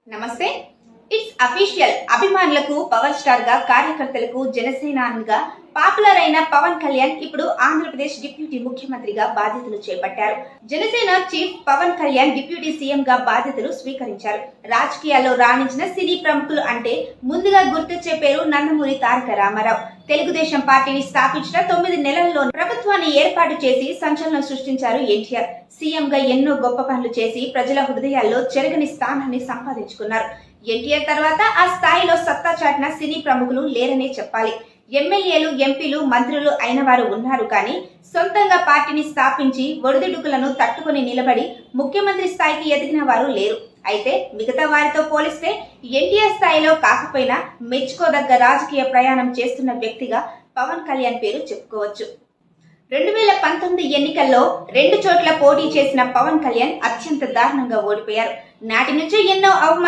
నమస్తే. It's official. అభిమానులకు power star గా, కార్యకర్తలకు జనసేనానిగా పాపులర్ అయిన పవన్ కళ్యాణ్ ఇప్పుడు ఆంధ్రప్రదేశ్ డిప్యూటీ ముఖ్యమంత్రిగా బాధ్యతలు చేపట్టారు. Janasena chief Pawan Kalyan deputy CM గా బాధ్యతలు స్వీకరించారు. రాజకీయాల్లో రాణించిన సినీ ప్రముఖులు అంటే ముందుగా గుర్తొచ్చే పేరు నందమూరి తారక రామారావు. తెలుగుదేశం పార్టీని స్థాపించిన 9 నెలల్లో ప్రభుత్వాన్ని ఏర్పాటు చేసి సంచలనం సృష్టించారు ఎన్టీఆర్. సీఎం గా ఎన్నో గొప్ప పనులు చేసి ప్రజల హృదయాల్లో చెరగని స్థానాన్ని సంపాదించుకున్నారు. ఎన్టీఆర్ తర్వాత ఆ స్థాయిలో సత్తా చాటిన సినీ ప్రముఖులు లేరనే చెప్పాలి. ఎమ్మెల్యేలు, ఎంపీలు, మంత్రులు అయిన వారు ఉన్నారు, కానీ సొంతంగా పార్టీని స్థాపించి ఒడిదుడుకులను తట్టుకుని నిలబడి ముఖ్యమంత్రి స్థాయికి ఎదిగిన వారు లేరు. అయితే మిగతా వారితో పోలిస్తే ఎన్టీఆర్ స్థాయిలో కాకపోయినా మెచ్చుకోదగ్గ రాజకీయ ప్రయాణం చేస్తున్న వ్యక్తిగా పవన్ కళ్యాణ్ పేరు చెప్పుకోవచ్చు. 2019 ఎన్నికల్లో 2 చోట్ల పోటీ చేసిన పవన్ కళ్యాణ్ అత్యంత దారుణంగా ఓడిపోయారు. నాటి నుంచి ఎన్నో అవమానాలు